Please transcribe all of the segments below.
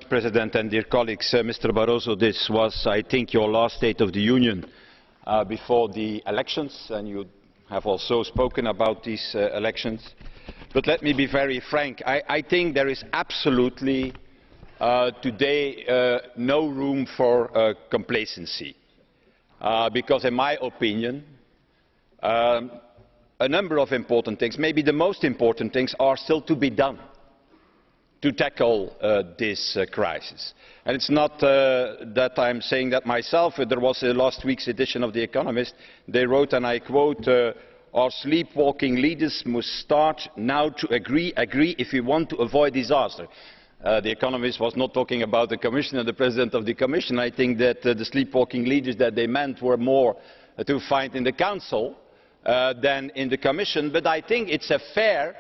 much, President, and dear colleagues. Mr. Barroso, this was, I think, your last State of the Union before the elections, and you have also spoken about these elections. But let me be very frank. I think there is absolutely today no room for complacency, because in my opinion a number of important things, maybe the most important things, are still to be done to tackle this crisis. And it's not that I'm saying that myself. There was last week's edition of The Economist. They wrote, and I quote, our sleepwalking leaders must start now to agree if we want to avoid disaster. The Economist was not talking about the Commission and the President of the Commission. I think that the sleepwalking leaders that they meant were more to find in the Council than in the Commission. But I think it's a fair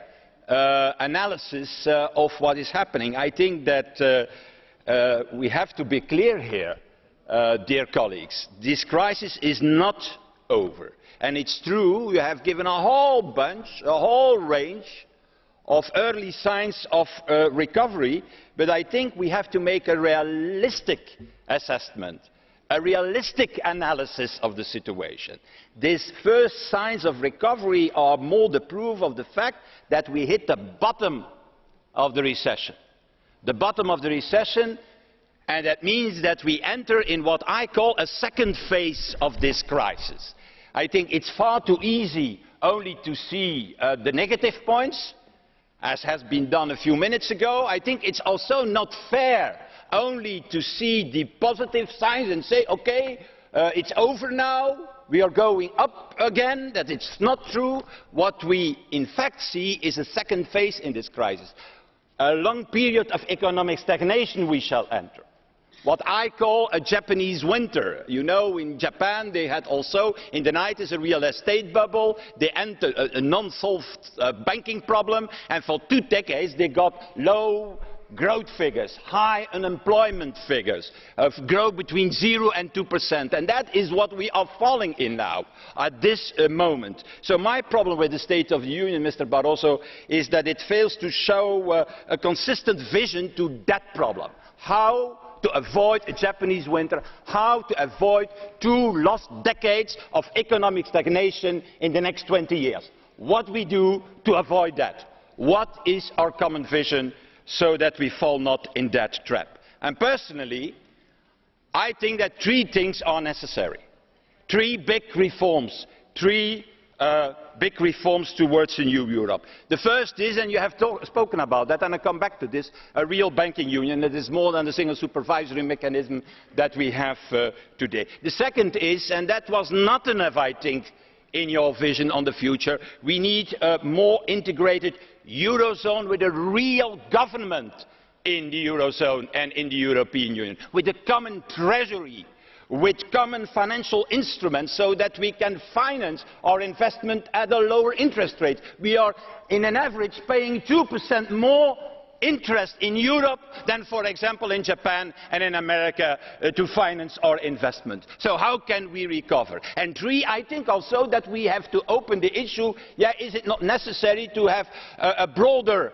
analysis of what is happening. I think that we have to be clear here, dear colleagues. This crisis is not over. And it's true, you have given a whole bunch, a whole range of early signs of recovery, but I think we have to make a realistic assessment, a realistic analysis of the situation. These first signs of recovery are more the proof of the fact that we hit the bottom of the recession. The bottom of the recession, and that means that we enter in what I call a second phase of this crisis. I think it's far too easy only to see the negative points, as has been done a few minutes ago. I think it's also not fair only to see the positive signs and say, okay, it's over now, we are going up again. That it's not true. What we in fact see is a second phase in this crisis. A long period of economic stagnation we shall enter. What I call a Japanese winter. You know, in Japan they had also in the 90s a real estate bubble. They entered a non-solved banking problem, and for 2 decades they got low growth figures, high unemployment figures, of growth between 0 and 2%, and that is what we are falling in now at this moment. So my problem with the State of the Union, Mr. Barroso, is that it fails to show a consistent vision to that problem. How to avoid a Japanese winter, how to avoid 2 lost decades of economic stagnation in the next 20 years. What we do to avoid that? What is our common vision so that we fall not in that trap? And personally, I think that 3 things are necessary. 3 big reforms, 3 big reforms towards a new Europe. The first is, and you have spoken about that, and I come back to this, a real banking union that is more than the single supervisory mechanism that we have today. The second is, and that was not enough, I think, in your vision on the future, we need a more integrated Eurozone with a real government in the Eurozone and in the European Union, with a common treasury, with common financial instruments, so that we can finance our investment at a lower interest rate. We are, in an average, paying 2% more interest in Europe than, for example, in Japan and in America to finance our investment. So how can we recover? And 3, I think also that we have to open the issue, is it not necessary to have a broader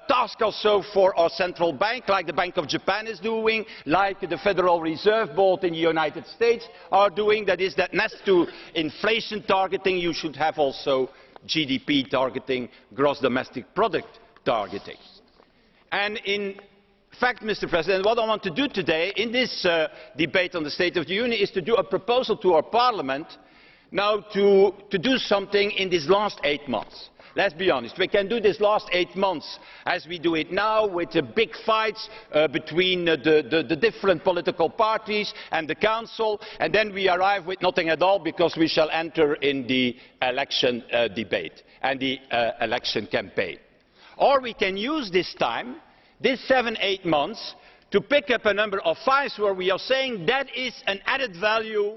task also for our central bank, like the Bank of Japan is doing, like the Federal Reserve Board in the United States are doing, that is that next to inflation targeting you should have also GDP targeting, gross domestic product targeting. And in fact, Mr. President, what I want to do today in this debate on the State of the Union is to do a proposal to our Parliament now to do something in these last 8 months. Let's be honest, we can do this last 8 months as we do it now, with the big fights between the different political parties and the Council, and then we arrive with nothing at all because we shall enter in the election debate and the election campaign. Or we can use this time, this 7-8 months, to pick up a number of files where we are saying that is an added value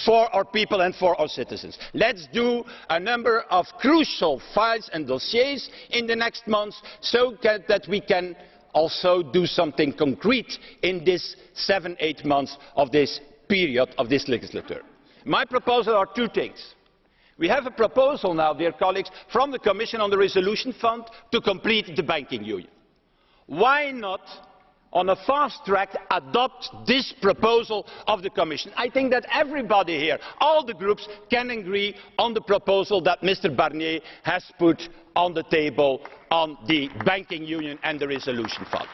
for our people and for our citizens. Let's do a number of crucial files and dossiers in the next months so that we can also do something concrete in this 7-8 months of this period of this legislature. My proposal are 2 things. We have a proposal now, dear colleagues, from the Commission on the Resolution Fund to complete the banking union. Why not on a fast track, adopt this proposal of the Commission. I think that everybody here, all the groups, can agree on the proposal that Mr. Barnier has put on the table on the banking union and the resolution fund.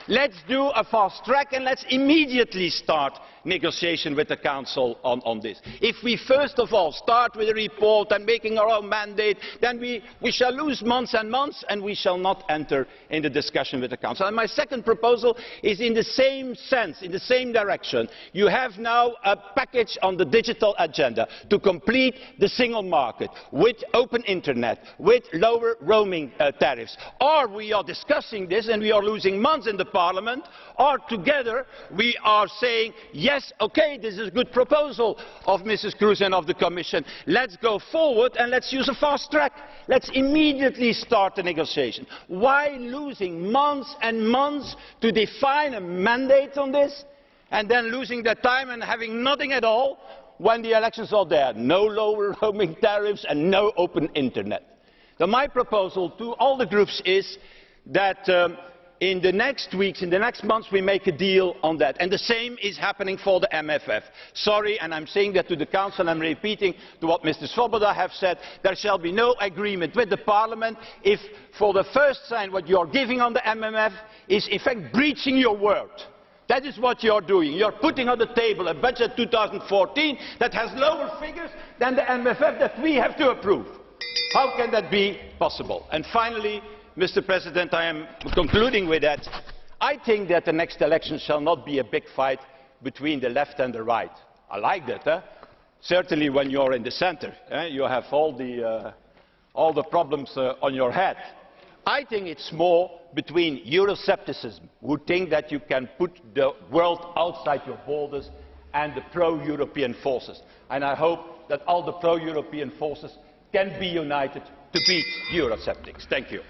Let's do a fast track and let's immediately start negotiation with the Council on this. If we first of all start with a report and making our own mandate, then we shall lose months and months and we shall not enter in the discussion with the Council. And my second proposal is in the same sense, in the same direction. You have now a package on the digital agenda to complete the single market with open internet, with lower roaming tariffs. Or we are discussing this and we are losing months in the Parliament, or together we are saying, yes, okay, this is a good proposal of Mrs. Kroes and of the Commission. Let's go forward and let's use a fast track. Let's immediately start the negotiation. Why losing months and months to define a mandate on this, and then losing the time and having nothing at all when the elections are there? No lower roaming tariffs and no open internet. So my proposal to all the groups is that in the next weeks, in the next months, we make a deal on that. And the same is happening for the MFF. Sorry, and I'm saying that to the Council, I'm repeating to what Mr. Swoboda has said, there shall be no agreement with the Parliament if for the first time what you are giving on the MFF is in fact breaching your word. That is what you are doing. You are putting on the table a budget 2014 that has lower figures than the MFF that we have to approve. How can that be possible? And finally, Mr. President, I am concluding with that. I think that the next election shall not be a big fight between the left and the right. I like that. Certainly when you are in the centre, you have all the problems on your head. I think it's more between Euroscepticism, who think that you can put the world outside your borders, and the pro-European forces. And I hope that all the pro-European forces can be united to beat Eurosceptics. Thank you.